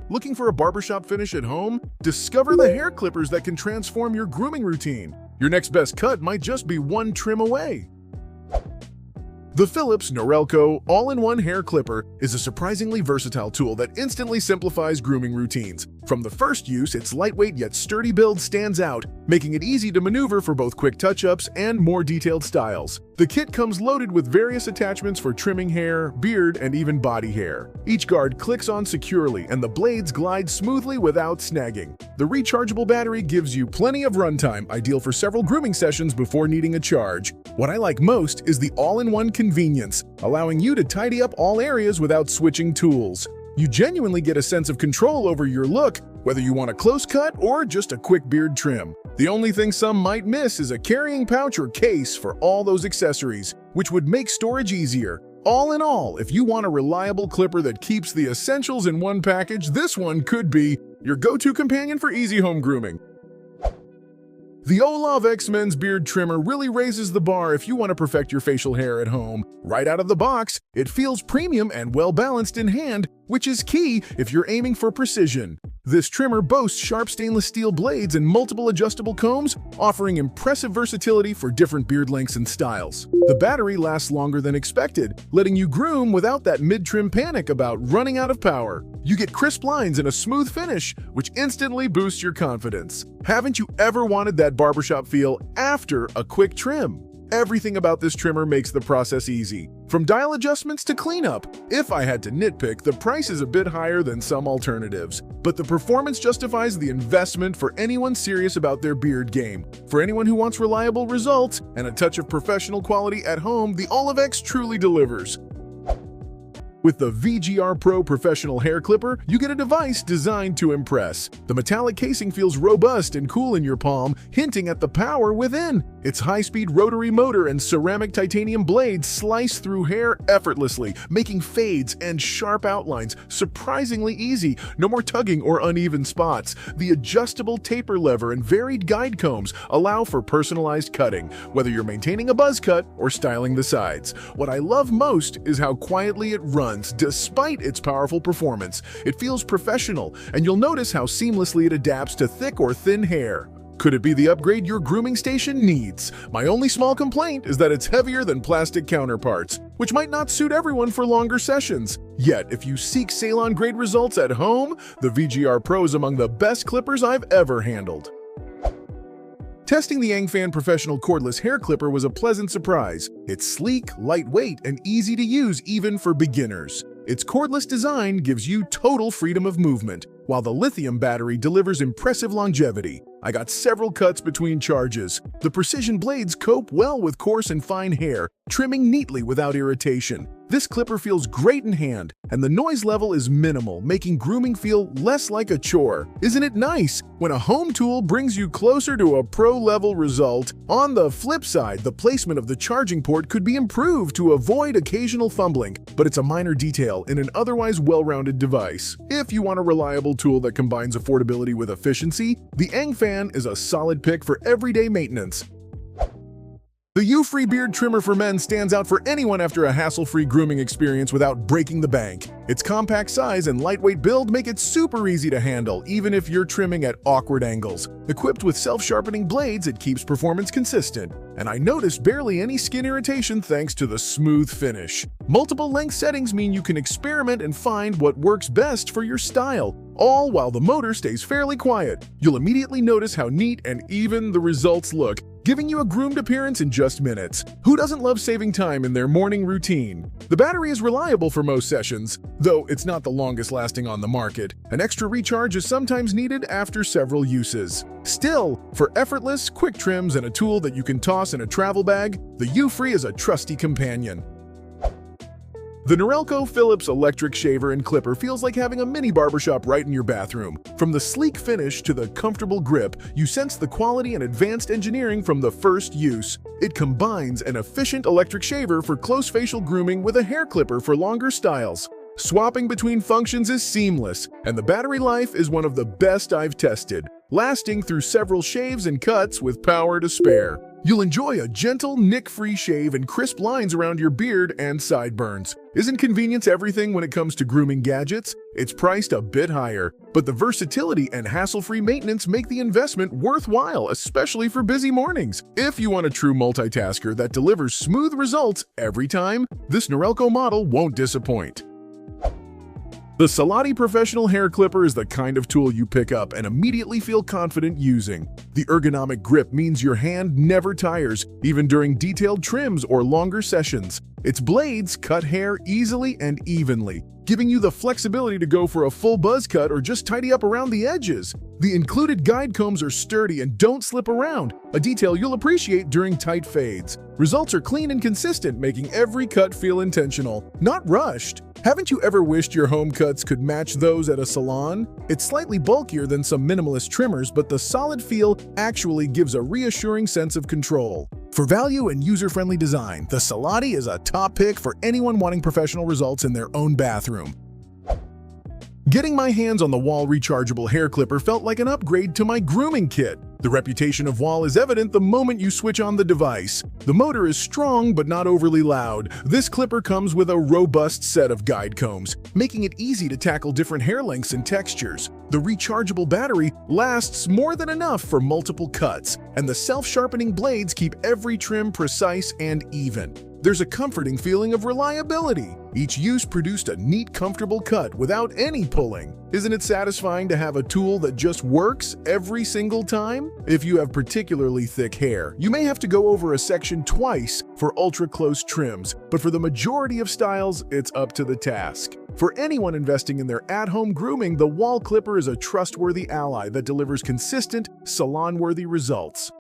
Looking for a barbershop finish at home? Discover the hair clippers that can transform your grooming routine. Your next best cut might just be one trim away. The Philips Norelco all-in-one hair clipper is a surprisingly versatile tool that instantly simplifies grooming routines. From the first use, its lightweight yet sturdy build stands out, making it easy to maneuver for both quick touch-ups and more detailed styles. The kit comes loaded with various attachments for trimming hair, beard, and even body hair. Each guard clicks on securely, and the blades glide smoothly without snagging. The rechargeable battery gives you plenty of runtime, ideal for several grooming sessions before needing a charge. What I like most is the all-in-one convenience, allowing you to tidy up all areas without switching tools. You genuinely get a sense of control over your look, whether you want a close cut or just a quick beard trim. The only thing some might miss is a carrying pouch or case for all those accessories, which would make storage easier. All in all, if you want a reliable clipper that keeps the essentials in one package, this one could be your go-to companion for easy home grooming. The Olave X Men's Beard Trimmer really raises the bar if you want to perfect your facial hair at home. Right out of the box, it feels premium and well-balanced in hand, which is key if you're aiming for precision. This trimmer boasts sharp stainless steel blades and multiple adjustable combs, offering impressive versatility for different beard lengths and styles. The battery lasts longer than expected, letting you groom without that mid-trim panic about running out of power. You get crisp lines and a smooth finish, which instantly boosts your confidence. Haven't you ever wanted that barbershop feel after a quick trim? Everything about this trimmer makes the process easy, from dial adjustments to cleanup. If I had to nitpick, the price is a bit higher than some alternatives, but the performance justifies the investment for anyone serious about their beard game. For anyone who wants reliable results and a touch of professional quality at home, the Olave X truly delivers. With the VGR Pro Professional Hair Clipper, you get a device designed to impress. The metallic casing feels robust and cool in your palm, hinting at the power within. Its high-speed rotary motor and ceramic titanium blades slice through hair effortlessly, making fades and sharp outlines surprisingly easy. No more tugging or uneven spots. The adjustable taper lever and varied guide combs allow for personalized cutting, whether you're maintaining a buzz cut or styling the sides. What I love most is how quietly it runs. Despite its powerful performance, it feels professional, and you'll notice how seamlessly it adapts to thick or thin hair. Could it be the upgrade your grooming station needs? My only small complaint is that it's heavier than plastic counterparts, which might not suit everyone for longer sessions. Yet, if you seek salon-grade results at home, the VGR Pro is among the best clippers I've ever handled. Testing the Angfan Professional Cordless Hair Clipper was a pleasant surprise. It's sleek, lightweight, and easy to use even for beginners. Its cordless design gives you total freedom of movement, while the lithium battery delivers impressive longevity. I got several cuts between charges. The precision blades cope well with coarse and fine hair, trimming neatly without irritation. This clipper feels great in hand, and the noise level is minimal, making grooming feel less like a chore. Isn't it nice when a home tool brings you closer to a pro-level result? On the flip side, the placement of the charging port could be improved to avoid occasional fumbling, but it's a minor detail in an otherwise well-rounded device. If you want a reliable tool that combines affordability with efficiency, the Angfan is a solid pick for everyday maintenance. The U-Free Beard Trimmer for Men stands out for anyone after a hassle-free grooming experience without breaking the bank. Its compact size and lightweight build make it super easy to handle, even if you're trimming at awkward angles. Equipped with self-sharpening blades, it keeps performance consistent, and I noticed barely any skin irritation thanks to the smooth finish. Multiple length settings mean you can experiment and find what works best for your style, all while the motor stays fairly quiet. You'll immediately notice how neat and even the results look, giving you a groomed appearance in just minutes. Who doesn't love saving time in their morning routine? The battery is reliable for most sessions, though it's not the longest lasting on the market. An extra recharge is sometimes needed after several uses. Still, for effortless, quick trims and a tool that you can toss in a travel bag, the U-Free is a trusty companion. The Norelco Philips electric shaver and clipper feels like having a mini barbershop right in your bathroom. From the sleek finish to the comfortable grip, you sense the quality and advanced engineering from the first use. It combines an efficient electric shaver for close facial grooming with a hair clipper for longer styles. Swapping between functions is seamless, and the battery life is one of the best I've tested, lasting through several shaves and cuts with power to spare. You'll enjoy a gentle, nick-free shave and crisp lines around your beard and sideburns. Isn't convenience everything when it comes to grooming gadgets? It's priced a bit higher, but the versatility and hassle-free maintenance make the investment worthwhile, especially for busy mornings. If you want a true multitasker that delivers smooth results every time, this Norelco model won't disappoint. The Salati Professional Hair Clipper is the kind of tool you pick up and immediately feel confident using. The ergonomic grip means your hand never tires, even during detailed trims or longer sessions. Its blades cut hair easily and evenly, giving you the flexibility to go for a full buzz cut or just tidy up around the edges. The included guide combs are sturdy and don't slip around, a detail you'll appreciate during tight fades. Results are clean and consistent, making every cut feel intentional, not rushed. Haven't you ever wished your home cuts could match those at a salon? It's slightly bulkier than some minimalist trimmers, but the solid feel actually gives a reassuring sense of control. For value and user-friendly design, the Salati is a top pick for anyone wanting professional results in their own bathroom. Getting my hands on the Wahl rechargeable hair clipper felt like an upgrade to my grooming kit. The reputation of Wahl is evident the moment you switch on the device. The motor is strong but not overly loud. This clipper comes with a robust set of guide combs, making it easy to tackle different hair lengths and textures. The rechargeable battery lasts more than enough for multiple cuts, and the self-sharpening blades keep every trim precise and even. There's a comforting feeling of reliability. Each use produced a neat, comfortable cut without any pulling. Isn't it satisfying to have a tool that just works every single time? If you have particularly thick hair, you may have to go over a section twice for ultra-close trims, but for the majority of styles, it's up to the task. For anyone investing in their at-home grooming, the Wahl clipper is a trustworthy ally that delivers consistent, salon-worthy results.